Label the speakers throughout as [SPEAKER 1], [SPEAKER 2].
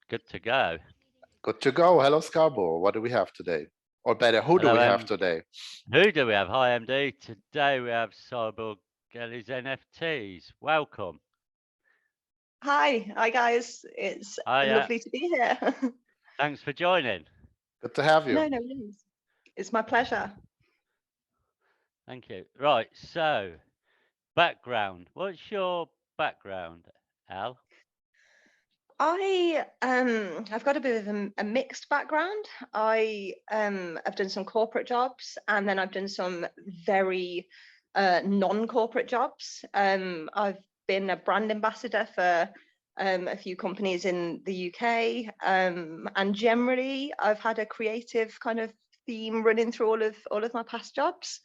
[SPEAKER 1] Good to go.
[SPEAKER 2] Good to go. Hello, Scarborough. What do we have today? Or better, who do we have today?
[SPEAKER 1] Who do we have? Hi, MD. Today we have Cyborgelle NFTs. Welcome.
[SPEAKER 3] Hi guys. It's lovely to be here.
[SPEAKER 1] Thanks for joining.
[SPEAKER 2] Good to have you.
[SPEAKER 3] No worries. It's my pleasure.
[SPEAKER 1] Thank you. Right, so background. What's your background, Al?
[SPEAKER 3] I've got a bit of a mixed background. I have done some corporate jobs, and then I've done some very non-corporate jobs. I've been a brand ambassador for a few companies in the UK, and generally I've had a creative kind of theme running through all of my past jobs.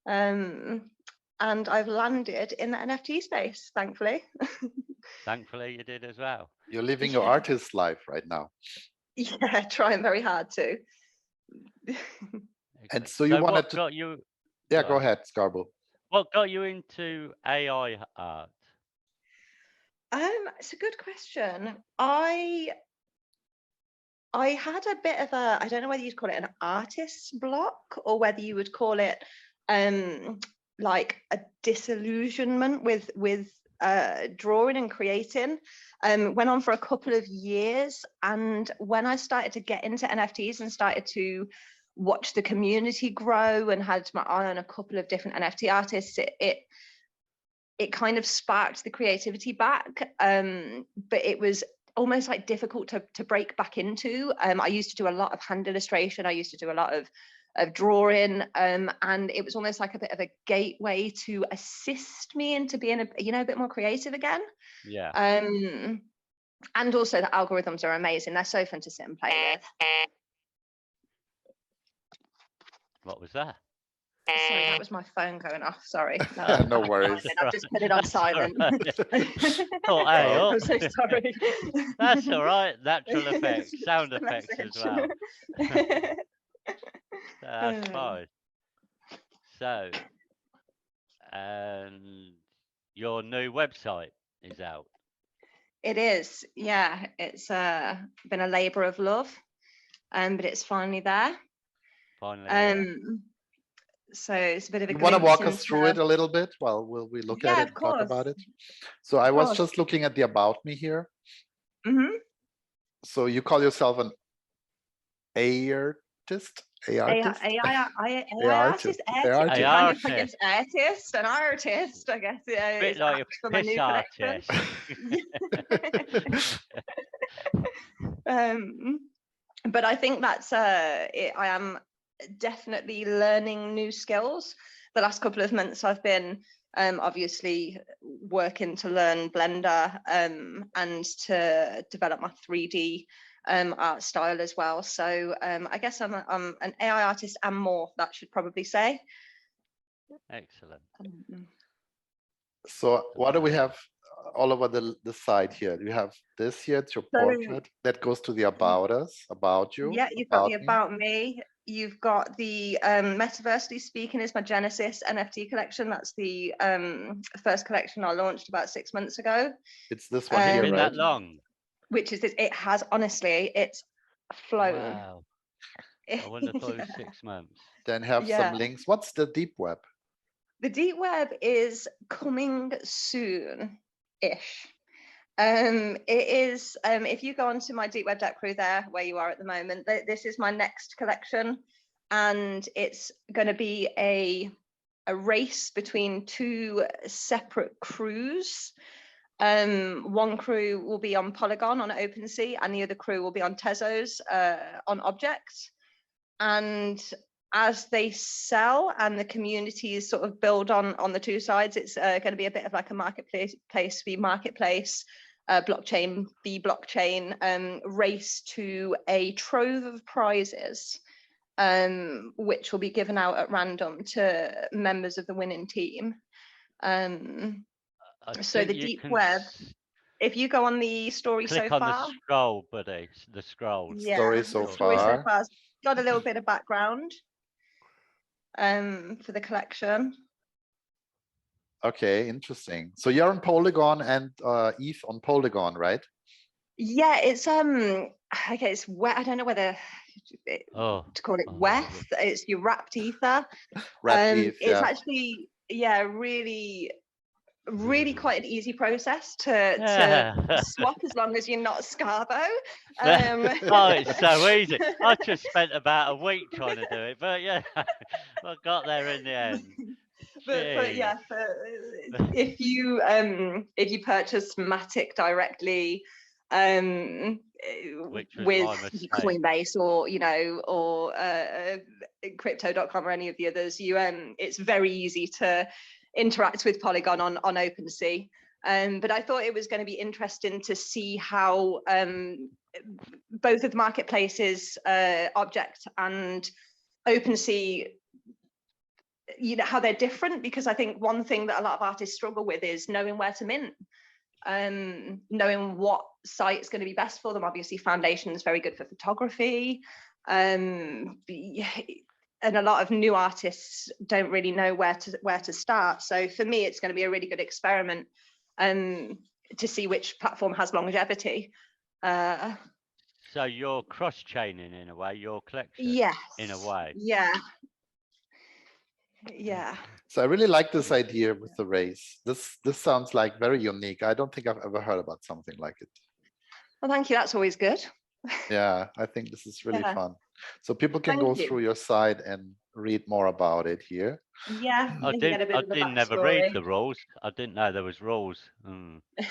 [SPEAKER 3] And I've landed in the NFT space, thankfully.
[SPEAKER 1] Thankfully, you did as well.
[SPEAKER 2] You're living your artist life right now.
[SPEAKER 3] Yeah, trying very hard to.
[SPEAKER 2] And so you wanted to. Yeah, go ahead, Scarborough.
[SPEAKER 1] What got you into AI art?
[SPEAKER 3] It's a good question. I had a bit of a, I don't know whether you'd call it an artist's block or whether you would call it like a disillusionment with drawing and creating. Went on for a couple of years, and when I started to get into NFTs and started to watch the community grow and had my eye on a couple of different NFT artists, it kind of sparked the creativity back, but it was almost like difficult to break back into. I used to do a lot of hand illustration. I used to do a lot of drawing, and it was almost like a bit of a gateway to assist me into being a bit more creative again.
[SPEAKER 1] Yeah.
[SPEAKER 3] And also the algorithms are amazing. They're so fun to sit and play with.
[SPEAKER 1] What was that?
[SPEAKER 3] Sorry, that was my phone going off. Sorry.
[SPEAKER 2] No worries.
[SPEAKER 3] I've just put it on silent.
[SPEAKER 1] Oh, hey,
[SPEAKER 3] I'm so sorry.
[SPEAKER 1] That's all right. Natural effects, sound effects as well. That's fine. So, your new website is out.
[SPEAKER 3] It is, yeah. It's been a labour of love, but it's finally there.
[SPEAKER 1] Finally.
[SPEAKER 3] So it's a bit of a.
[SPEAKER 2] You want to walk us through it a little bit while we look at it and talk about it? So I was just looking at the About Me here.
[SPEAKER 3] Mm-hmm.
[SPEAKER 2] So you call yourself an AI-rtist?
[SPEAKER 3] AI-rtist. Artist, an artist, I guess.
[SPEAKER 1] A bit like a piss artist.
[SPEAKER 3] But I think that's I am definitely learning new skills. The last couple of months I've been obviously working to learn Blender and to develop my 3D art style as well. So I guess I'm an AI artist and more, that should probably say.
[SPEAKER 1] Excellent.
[SPEAKER 2] So what do we have all over the side here? You have this here, it's your portrait that goes to the About Us, About You.
[SPEAKER 3] Yeah, you've got the About Me. You've got the Metaversally Speaking is my Genesis NFT collection. That's the first collection I launched about 6 months ago.
[SPEAKER 2] It's this one here,
[SPEAKER 1] been
[SPEAKER 2] right?
[SPEAKER 1] That long?
[SPEAKER 3] Which is this, it has, honestly, it's flown.
[SPEAKER 1] Wow. I wouldn't have thought it was 6 months.
[SPEAKER 2] Then have some links. What's the deep web?
[SPEAKER 3] The deep web is coming soon-ish. It is, if you go onto my deep web deck crew there, where you are at the moment, this is my next collection, and it's going to be a race between two separate crews. One crew will be on Polygon on Opensea, and the other crew will be on Tezos on Objects. And as they sell and the communities sort of build on the two sides, it's going to be a bit of like a marketplace v marketplace, blockchain v blockchain race to a trove of prizes, which will be given out at random to members of the winning team. So the deep web, if you go on the story so far,
[SPEAKER 1] click on the scroll, buddy. The scroll.
[SPEAKER 3] Yeah,
[SPEAKER 2] story so far.
[SPEAKER 3] Got a little bit of background for the collection.
[SPEAKER 2] Okay, interesting. So you're on Polygon and Eve on Polygon, right?
[SPEAKER 3] Yeah, it's okay, it's wet. I don't know whether to call it wet. It's your wrapped ether.
[SPEAKER 2] Wrapped ETH,
[SPEAKER 3] It's
[SPEAKER 2] yeah.
[SPEAKER 3] actually, yeah, really quite an easy process to swap, as long as you're not Scarbo.
[SPEAKER 1] Oh, it's so easy. I just spent about a week trying to do it, but yeah, I got there in the end.
[SPEAKER 3] but yeah, if you purchase Matic directly
[SPEAKER 1] Which was
[SPEAKER 3] with
[SPEAKER 1] my mistake.
[SPEAKER 3] Coinbase or crypto.com or any of the others, it's very easy to interact with Polygon on OpenSea. But I thought it was going to be interesting to see how both of the marketplaces, Object and OpenSea, how they're different, because I think one thing that a lot of artists struggle with is knowing where to mint, knowing what site is going to be best for them. Obviously, Foundation is very good for photography, and a lot of new artists don't really know where to start. So for me, it's going to be a really good experiment to see which platform has longevity.
[SPEAKER 1] So you're cross-chaining in a way, your collection.
[SPEAKER 3] Yes.
[SPEAKER 1] In a way.
[SPEAKER 3] Yeah. Yeah.
[SPEAKER 2] So I really like this idea with the race. This sounds like very unique. I don't think I've ever heard about something like it.
[SPEAKER 3] Well, thank you. That's always good.
[SPEAKER 2] Yeah, I think this is really fun. So people can
[SPEAKER 3] Thank
[SPEAKER 2] go
[SPEAKER 3] you.
[SPEAKER 2] through your site and read more about it here.
[SPEAKER 3] Yeah,
[SPEAKER 1] I didn't never read the rules. I didn't know there was rules.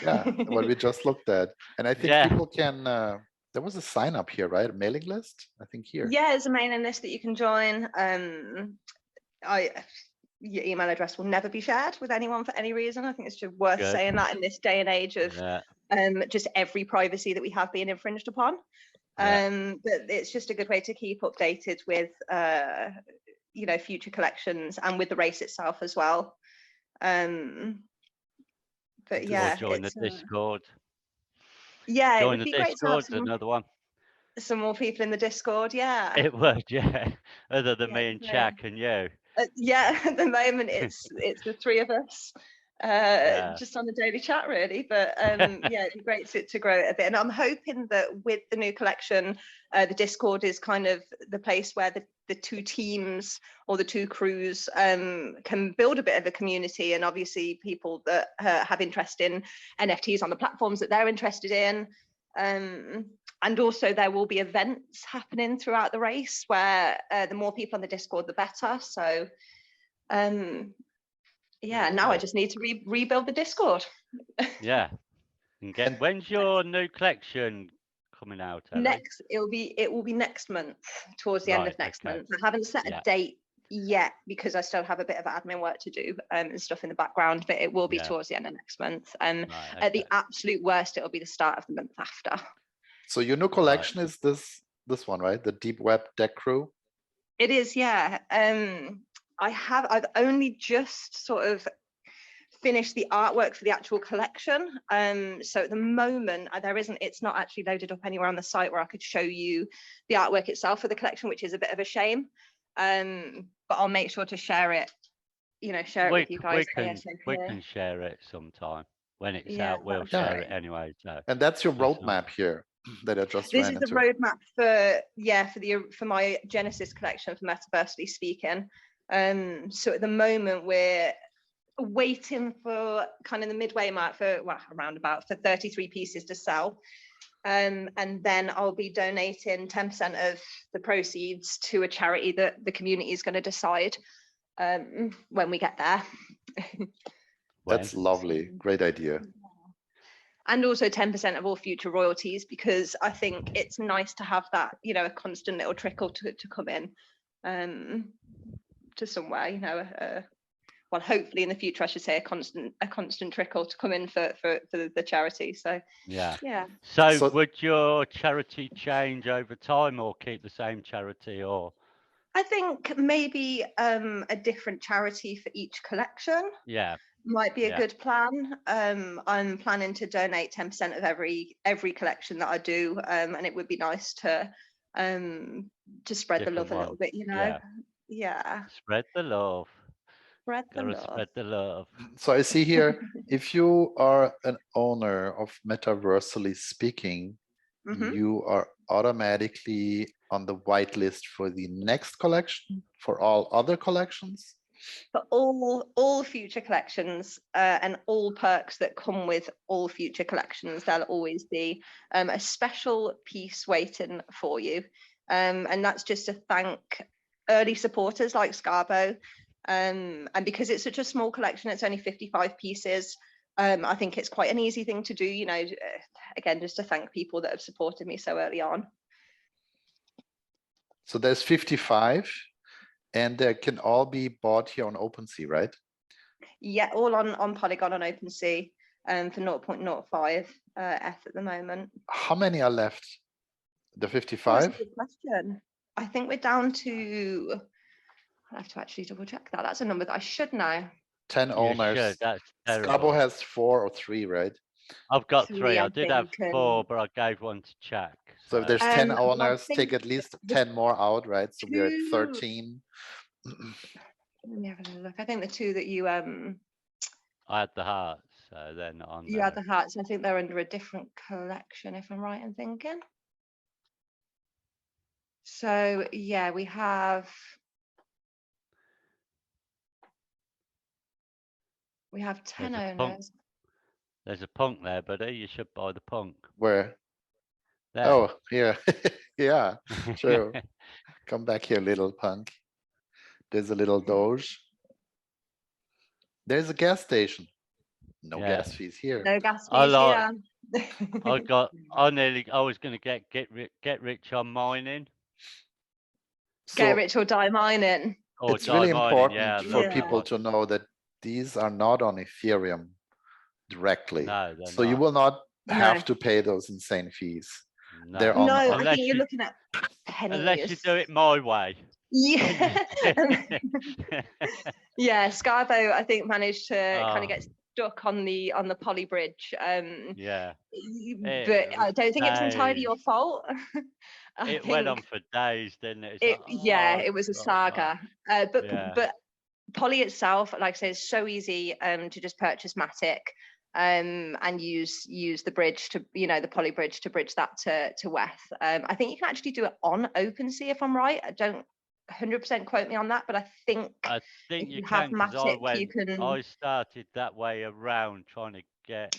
[SPEAKER 2] Yeah, what we just looked at. And I think
[SPEAKER 1] Yeah.
[SPEAKER 2] people can, there was a sign up here, right? A mailing list, I think here.
[SPEAKER 3] Yeah, it's a mailing list that you can join. Your email address will never be shared with anyone for any reason. I think it's just worth saying that in this day and age of just every privacy that we have being infringed upon. But it's just a good way to keep updated with future collections and with the race itself as well. But yeah,
[SPEAKER 1] join the Discord.
[SPEAKER 3] Yeah,
[SPEAKER 1] join
[SPEAKER 3] it would
[SPEAKER 1] the
[SPEAKER 3] be great to have
[SPEAKER 1] another one.
[SPEAKER 3] Some more people in the Discord. Yeah,
[SPEAKER 1] it would. Yeah, other than me and Jack and you.
[SPEAKER 3] Yeah, at the moment it's the three of us, just on the daily chat really. But yeah, it'd be great to grow it a bit. And I'm hoping that with the new collection, the Discord is kind of the place where the two teams or the two crews can build a bit of a community, and obviously people that have interest in NFTs on the platforms that they're interested in. And also there will be events happening throughout the race where the more people on the Discord, the better. So yeah, now I just need to rebuild the Discord.
[SPEAKER 1] Yeah. And when's your new collection coming out, Ellie?
[SPEAKER 3] It will be next month, towards the end of next month. I haven't set a date yet because I still have a bit of admin work to do and stuff in the background, but it will be towards the end of next month. At the absolute worst, it'll be the start of the month after.
[SPEAKER 2] So your new collection is this one, right? The Deep Web Deck Crew?
[SPEAKER 3] It is, yeah. I've only just sort of finished the artwork for the actual collection. So at the moment, it's not actually loaded up anywhere on the site where I could show you the artwork itself for the collection, which is a bit of a shame. But I'll make sure to share it, share it with you guys.
[SPEAKER 1] We can share it sometime. When it's out, we'll share it anyway. So.
[SPEAKER 2] And that's your roadmap here that I just
[SPEAKER 3] This is the roadmap for my Genesis collection for Metaversally speaking. So at the moment we're waiting for kind of the midway mark for around about 33 pieces to sell. And then I'll be donating 10% of the proceeds to a charity that the community is going to decide when we get there.
[SPEAKER 2] That's lovely. Great idea.
[SPEAKER 3] And also 10% of all future royalties, because I think it's nice to have that, a constant little trickle to come in to somewhere, well, hopefully in the future, I should say a constant trickle to come in for the charity. So yeah.
[SPEAKER 1] So would your charity change over time or keep the same charity, or?
[SPEAKER 3] I think maybe a different charity for each collection.
[SPEAKER 1] Yeah.
[SPEAKER 3] Might be a good plan. I'm planning to donate 10% of every collection that I do, and it would be nice to spread the love a little bit,
[SPEAKER 1] Yeah. Spread the love.
[SPEAKER 3] Spread the
[SPEAKER 1] Gotta
[SPEAKER 3] love.
[SPEAKER 1] spread the love.
[SPEAKER 2] So I see here, if you are an owner of Metaversally Speaking, you are automatically on the whitelist for the next collection, for all other collections.
[SPEAKER 3] For all future collections and all perks that come with all future collections, there'll always be a special piece waiting for you. And that's just to thank early supporters like Scarbo. And because it's such a small collection, it's only 55 pieces. I think it's quite an easy thing to do, you know, again, just to thank people that have supported me so early on.
[SPEAKER 2] So there's 55. And they can all be bought here on Opensea, right?
[SPEAKER 3] Yeah, all on Polygon on Opensea for 0.05 ETH at the moment.
[SPEAKER 2] How many are left? The 55?
[SPEAKER 3] That's a good question. I think we're down to, I have to actually double check that. That's a number that I should know.
[SPEAKER 2] 10 owners.
[SPEAKER 1] Should. That's terrible.
[SPEAKER 2] Scabo has 4 or 3, right?
[SPEAKER 1] I've got 3. I did have
[SPEAKER 3] think,
[SPEAKER 1] 4, but I gave one to Chuck.
[SPEAKER 2] So if there's 10
[SPEAKER 3] well,
[SPEAKER 2] owners, take at least 10 more out, right? So we're at 13.
[SPEAKER 3] Let me have a look. I think the 2 that you
[SPEAKER 1] I had the hearts, so they're not on
[SPEAKER 3] you
[SPEAKER 1] there.
[SPEAKER 3] had the hearts. I think they're under a different collection, if I'm right in thinking. So yeah, we have We have 10 owners.
[SPEAKER 1] There's a punk there, buddy. You should buy the punk.
[SPEAKER 2] Where?
[SPEAKER 1] There.
[SPEAKER 2] Oh, here. Yeah, true. Come back here, little punk. There's a little Doge. There's a gas station. No gas fees here.
[SPEAKER 3] No gas fees here.
[SPEAKER 1] I was going to get rich on mining.
[SPEAKER 3] Get rich or die mining.
[SPEAKER 1] Or
[SPEAKER 2] it's really important for
[SPEAKER 1] yeah.
[SPEAKER 2] people to know that these are not on Ethereum directly.
[SPEAKER 1] No,
[SPEAKER 2] so you will not have to pay those insane fees.
[SPEAKER 1] No,
[SPEAKER 2] they're on,
[SPEAKER 3] I think you're looking at pennies.
[SPEAKER 1] Unless you do it my way.
[SPEAKER 3] Yeah. Yeah, Scarbo, I think, managed to kind of get stuck on the Poly bridge.
[SPEAKER 1] Yeah.
[SPEAKER 3] But I don't think it's entirely your fault.
[SPEAKER 1] It went on for days, didn't it?
[SPEAKER 3] It was a saga. But Poly itself, like I say, is so easy to just purchase Matic and use the bridge to, the Poly bridge to bridge that to WETH. I think you can actually do it on Opensea, if I'm right. I don't 100% quote me on that, but I think if you have Matic, you can.
[SPEAKER 1] I started that way around trying to get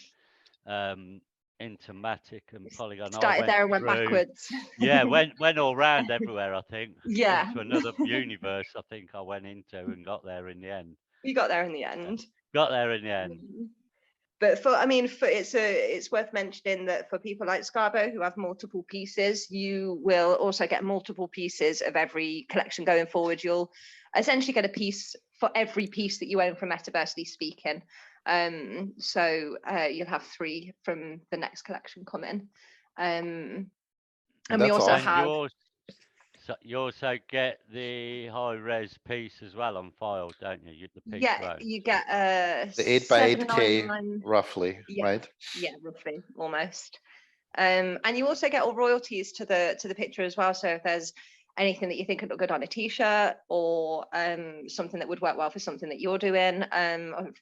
[SPEAKER 1] into Matic and Polygon.
[SPEAKER 3] Started there and went backwards.
[SPEAKER 1] Yeah, went all round everywhere, I think.
[SPEAKER 3] Yeah.
[SPEAKER 1] To another universe, I think I went into and got there in the end.
[SPEAKER 3] You got there in the end.
[SPEAKER 1] Got there in the end.
[SPEAKER 3] But it's worth mentioning that for people like Scarbo who have multiple pieces, you will also get multiple pieces of every collection going forward. You'll essentially get a piece for every piece that you own from Metaversally Speaking. So you'll have 3 from the next collection coming. And we also have.
[SPEAKER 1] You also get the high-res piece as well on file, don't you?
[SPEAKER 3] You get
[SPEAKER 2] the 8x8K roughly, right?
[SPEAKER 3] Yeah, roughly, almost. And you also get all royalties to the picture as well. So if there's anything that you think would look good on a t-shirt or something that would work well for something that you're doing,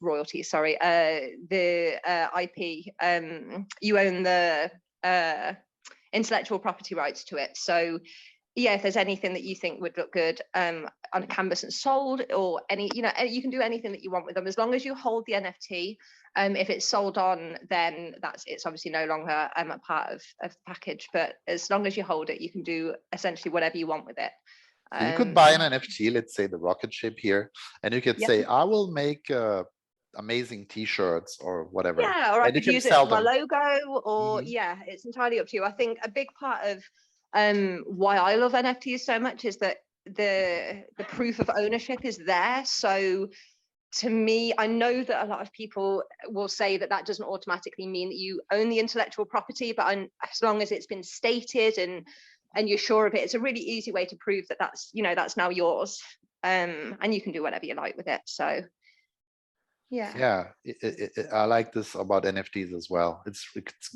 [SPEAKER 3] royalties, sorry, the IP, you own the intellectual property rights to it. So yeah, if there's anything that you think would look good on a canvas and sold, or any, you can do anything that you want with them as long as you hold the NFT. If it's sold on, then it's obviously no longer a part of the package. But as long as you hold it, you can do essentially whatever you want with it.
[SPEAKER 2] So you could buy an NFT, let's say the rocket ship here, and you could say, I will make amazing t-shirts or whatever.
[SPEAKER 3] Yeah, or I could use it for my logo, or it's entirely up to you. I think a big part of why I love NFTs so much is that the proof of ownership is there. So to me, I know that a lot of people will say that doesn't automatically mean that you own the intellectual property, but as long as it's been stated and you're sure of it, it's a really easy way to prove that that's now yours, and you can do whatever you like with it. So
[SPEAKER 2] I like this about NFTs as well. It's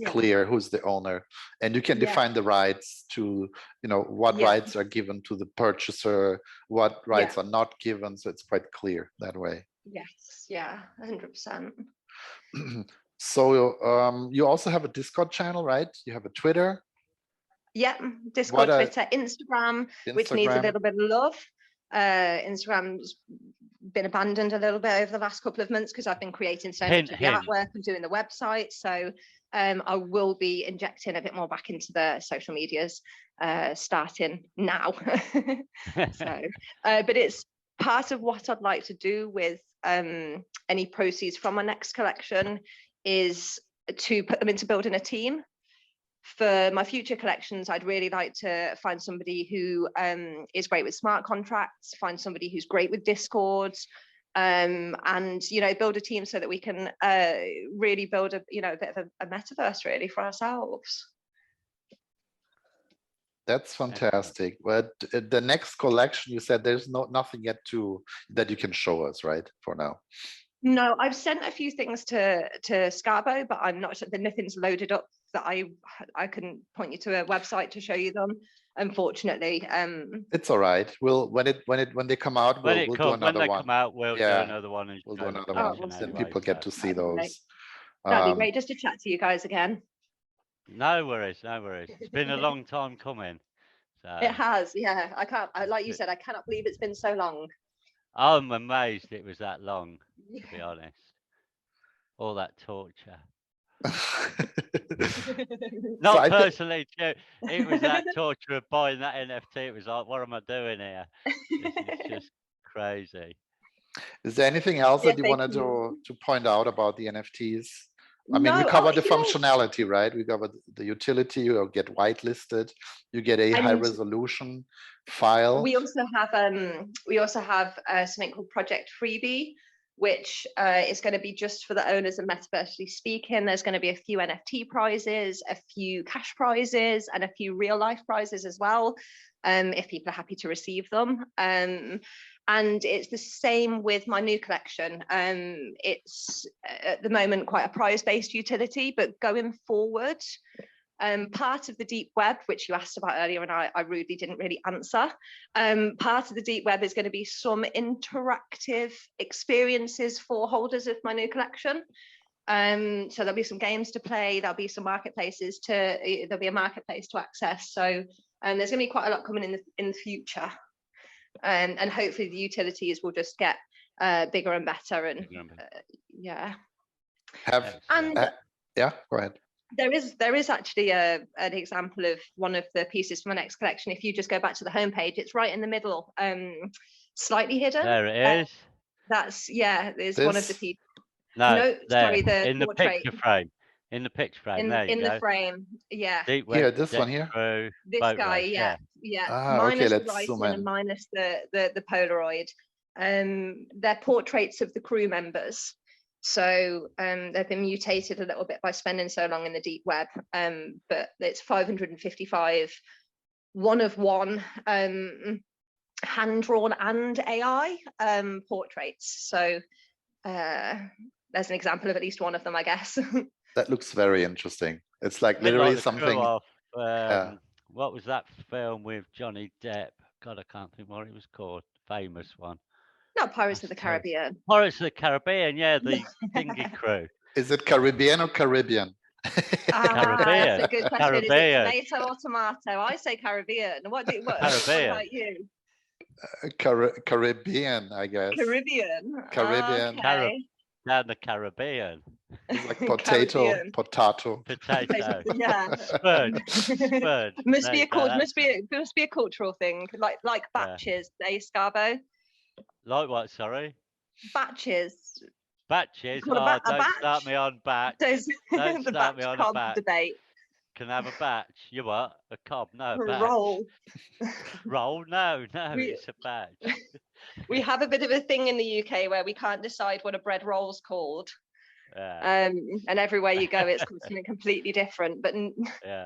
[SPEAKER 2] clear who's the owner, and you can define the rights to, what rights are given to the purchaser, what rights are not given. So it's quite clear that way.
[SPEAKER 3] Yes, yeah, 100%.
[SPEAKER 2] So you also have a Discord channel, right? You have a Twitter.
[SPEAKER 3] Yep, Discord, Twitter, Instagram, which needs a little bit of love. Instagram's been abandoned a little bit over the last couple of months because I've been creating so much of the artwork and doing the website. So I will be injecting a bit more back into the social medias starting now. So, but it's part of what I'd like to do with any proceeds from my next collection is to put them into building a team. For my future collections, I'd really like to find somebody who is great with smart contracts, find somebody who's great with Discord, and build a team so that we can really build a bit of a metaverse really for ourselves.
[SPEAKER 2] That's fantastic. But the next collection, you said there's nothing yet that you can show us, right? For now.
[SPEAKER 3] No, I've sent a few things to Scarbo, but I'm not sure that nothing's loaded up that I can point you to a website to show you them. Unfortunately,
[SPEAKER 2] it's all right. We'll when they come out, we'll do another one.
[SPEAKER 1] When they come out, we'll do another one. And
[SPEAKER 2] we'll do another one. Then people get to see those.
[SPEAKER 3] That'd be great just to chat to you guys again.
[SPEAKER 1] No worries, no worries. It's been a long time coming. So.
[SPEAKER 3] It has, yeah. Like you said, I cannot believe it's been so long.
[SPEAKER 1] I'm amazed it was that long, to be honest. All that torture. Not personally, it was that torture of buying that NFT. It was like, what am I doing here? This is just crazy.
[SPEAKER 2] Is there anything else that you wanted to point out about the NFTs? I mean, we covered the functionality, right? We covered the utility. You get whitelisted. You get a high resolution file.
[SPEAKER 3] We also have something called Project Freebie, which is going to be just for the owners of Metaversally Speaking. There's going to be a few NFT prizes, a few cash prizes, and a few real life prizes as well, if people are happy to receive them. And it's the same with my new collection. It's at the moment quite a prize-based utility, but going forward, part of the deep web, which you asked about earlier and I rudely didn't really answer, part of the deep web is going to be some interactive experiences for holders of my new collection. So there'll be some games to play, there'll be some marketplaces there'll be a marketplace to access. So there's going to be quite a lot coming in the future. And hopefully the utilities will just get bigger and better. And yeah.
[SPEAKER 2] Yeah, go ahead.
[SPEAKER 3] There is actually an example of one of the pieces from my next collection. If you just go back to the homepage, it's right in the middle, slightly hidden.
[SPEAKER 1] There it is.
[SPEAKER 3] There's one of the pieces.
[SPEAKER 1] No,
[SPEAKER 3] sorry, the
[SPEAKER 1] in the
[SPEAKER 3] portrait.
[SPEAKER 1] picture frame. In the picture frame,
[SPEAKER 3] in the frame, yeah.
[SPEAKER 2] Here, this one here.
[SPEAKER 3] This guy, yeah. Minus the lighting and minus the Polaroid. They're portraits of the crew members. So they've been mutated a little bit by spending so long in the deep web. But it's 555 one-of-one hand-drawn and AI portraits. So there's an example of at least one of them, I guess.
[SPEAKER 2] That looks very interesting. It's like literally something.
[SPEAKER 1] What was that film with Johnny Depp? God, I can't think what it was called. Famous one.
[SPEAKER 3] Not Pirates of the Caribbean.
[SPEAKER 1] Pirates of the Caribbean, yeah, the dinghy crew.
[SPEAKER 2] Is it Caribbean or Caribbean?
[SPEAKER 1] Caribbean.
[SPEAKER 3] That's a good question. Caribbean. Is it tomato or tomato? I say Caribbean. What about you?
[SPEAKER 2] Caribbean, I guess.
[SPEAKER 3] Caribbean.
[SPEAKER 2] Caribbean.
[SPEAKER 3] Okay.
[SPEAKER 1] Down the Caribbean.
[SPEAKER 2] It's like potato.
[SPEAKER 3] Yeah.
[SPEAKER 1] Spurge.
[SPEAKER 3] Must be a cultural thing. Like batches, Scarbo.
[SPEAKER 1] Like what? Sorry.
[SPEAKER 3] Batches.
[SPEAKER 1] Batches. Don't start me on batch. Don't start me on a batch
[SPEAKER 3] debate.
[SPEAKER 1] Can I have a batch? You what? A cob? No. A batch.
[SPEAKER 3] Roll.
[SPEAKER 1] Roll? No. It's a batch.
[SPEAKER 3] We have a bit of a thing in the UK where we can't decide what a bread roll's called. And everywhere you go, it's called something completely different. But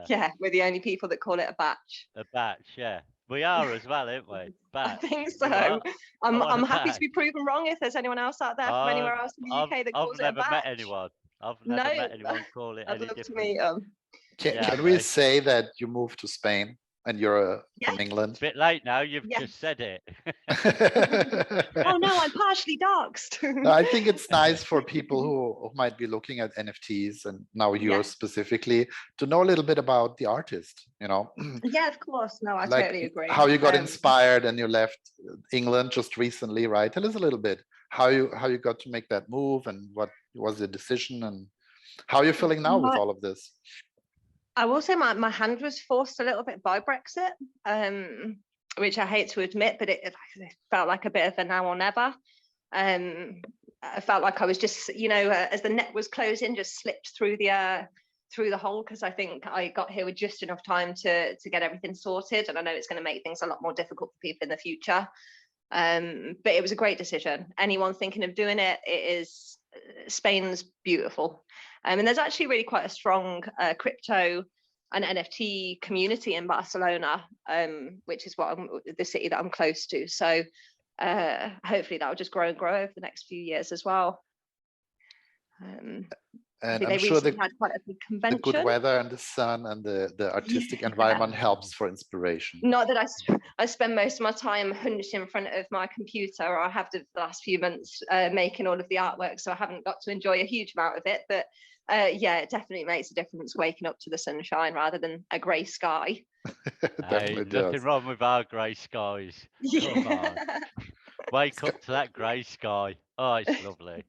[SPEAKER 3] yeah, we're the only people that call it a batch.
[SPEAKER 1] A batch, yeah. We are as well, aren't we? Batch.
[SPEAKER 3] I think so. I'm happy to be proven wrong if there's anyone else out there from anywhere else in the UK that calls it a batch.
[SPEAKER 1] I've never met anyone. I've never met anyone call it
[SPEAKER 3] I'd
[SPEAKER 1] any
[SPEAKER 3] love
[SPEAKER 1] different.
[SPEAKER 3] to meet them.
[SPEAKER 2] Can we say that you moved to Spain and you're from England.
[SPEAKER 1] Bit late now. You've
[SPEAKER 3] Yes.
[SPEAKER 1] just said it.
[SPEAKER 3] Oh no, I'm partially doxed.
[SPEAKER 2] I think it's nice for people who might be looking at NFTs, and now yours specifically, to know a little bit about the artist, you know.
[SPEAKER 3] Yeah, of course. No, I
[SPEAKER 2] like
[SPEAKER 3] totally agree.
[SPEAKER 2] how you got inspired and you left England just recently, right? Tell us a little bit how you got to make that move, and what was the decision, and how you're feeling now with all of this.
[SPEAKER 3] I will say my hand was forced a little bit by Brexit, which I hate to admit, but it felt like a bit of a now or never. I felt like I was just, you know, as the net was closing, just slipped through the hole, because I think I got here with just enough time to get everything sorted, and I know it's going to make things a lot more difficult for people in the future. But it was a great decision. Anyone thinking of doing it, Spain's beautiful. And there's actually really quite a strong crypto and NFT community in Barcelona, which is the city that I'm close to. So hopefully that will just grow and grow over the next few years as well.
[SPEAKER 2] And I'm sure
[SPEAKER 3] had quite a big convention.
[SPEAKER 2] The good weather and the sun and the artistic environment helps for inspiration.
[SPEAKER 3] Not that I spend most of my time hunched in front of my computer, or I have the last few months making all of the artwork, so I haven't got to enjoy a huge amount of it. But yeah, it definitely makes a difference waking up to the sunshine rather than a grey sky.
[SPEAKER 1] Hey, nothing wrong with our grey skies. Come on. Wake up to that grey sky. Oh, it's lovely.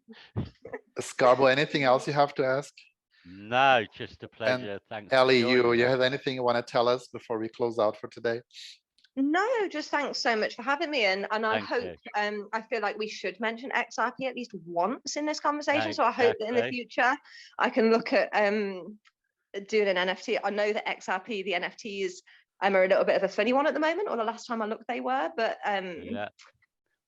[SPEAKER 2] Scarbo, anything else you have to ask?
[SPEAKER 1] No, just a pleasure.
[SPEAKER 2] And
[SPEAKER 1] thanks.
[SPEAKER 2] Ellie, you have anything you want to tell us before we close out for today?
[SPEAKER 3] No, just thanks so much for having me. And I hope,
[SPEAKER 1] you.
[SPEAKER 3] I feel like we should mention XRP at least once in this conversation. So I hope that in the future I can look at doing an NFT. I know that XRP, the NFTs, are a little bit of a funny one at the moment, or the last time I looked they were, but
[SPEAKER 1] yeah,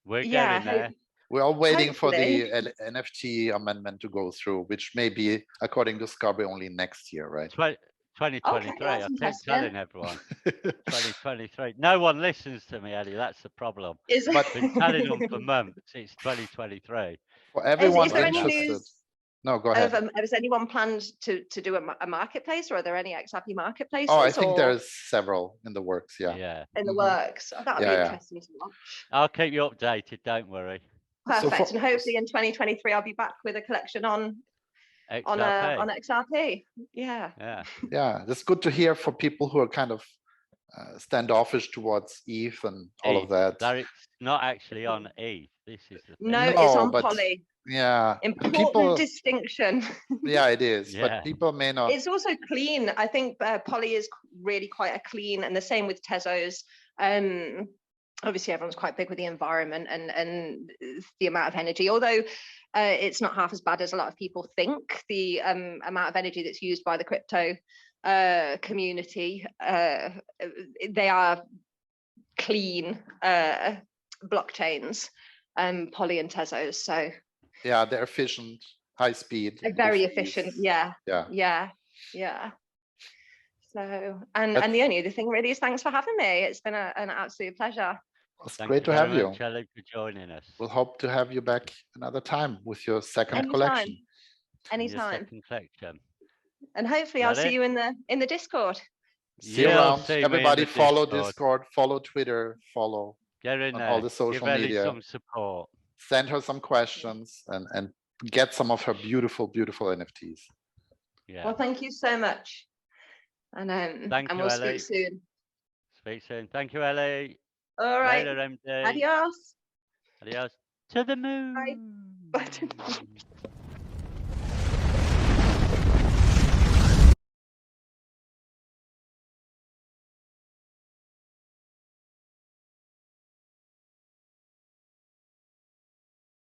[SPEAKER 1] we're getting there.
[SPEAKER 2] We're all waiting for the NFT amendment to go through, which may be, according to Scarby, only next year, right?
[SPEAKER 1] 2023. Okay, I keep telling everyone. 2023. No one listens to me, Ellie. That's the problem. I've been telling them for months. It's 2023.
[SPEAKER 2] For everyone
[SPEAKER 3] is there
[SPEAKER 2] interested.
[SPEAKER 3] Any news
[SPEAKER 2] no, go ahead.
[SPEAKER 3] Has anyone planned to do a marketplace, or are there any XRP marketplaces?
[SPEAKER 2] Oh, I think there's several in the works. Yeah.
[SPEAKER 3] In the works. Oh, that would be interesting to watch.
[SPEAKER 1] I'll keep you updated. Don't worry.
[SPEAKER 3] Perfect. And hopefully in 2023 I'll be back with a collection on XRP. Yeah.
[SPEAKER 2] That's good to hear for people who are kind of standoffish towards ETH and all of that.
[SPEAKER 1] It's not actually on ETH. This is the thing.
[SPEAKER 3] No, it's on Poly.
[SPEAKER 2] Yeah.
[SPEAKER 3] Important distinction.
[SPEAKER 2] Yeah, it is. But people may not.
[SPEAKER 3] It's also clean. I think Poly is really quite a clean, and the same with Tezos. Obviously everyone's quite big with the environment and the amount of energy, although it's not half as bad as a lot of people think. The amount of energy that's used by the crypto community, they are clean blockchains, Poly and Tezos. So
[SPEAKER 2] yeah, they're efficient, high speed.
[SPEAKER 3] Very efficient. Yeah. So, and the only other thing really is thanks for having me. It's been an absolute pleasure.
[SPEAKER 2] It's great to have you.
[SPEAKER 1] Shelley, for joining us.
[SPEAKER 2] We'll hope to have you back another time with your second collection.
[SPEAKER 3] Anytime.
[SPEAKER 1] Second collection.
[SPEAKER 3] And hopefully I'll see you in the Discord.
[SPEAKER 2] See you around. Everybody follow Discord, follow Twitter, follow
[SPEAKER 1] on
[SPEAKER 2] all the social media.
[SPEAKER 1] Some support.
[SPEAKER 2] Send her some questions and get some of her beautiful, beautiful NFTs.
[SPEAKER 1] Yeah.
[SPEAKER 3] Well, thank you so much. And we'll speak soon.
[SPEAKER 1] Speak soon. Thank you, Ellie.
[SPEAKER 3] All right.
[SPEAKER 1] Later, MD.
[SPEAKER 3] Adios.
[SPEAKER 1] Adios. To the moon.
[SPEAKER 3] Bye.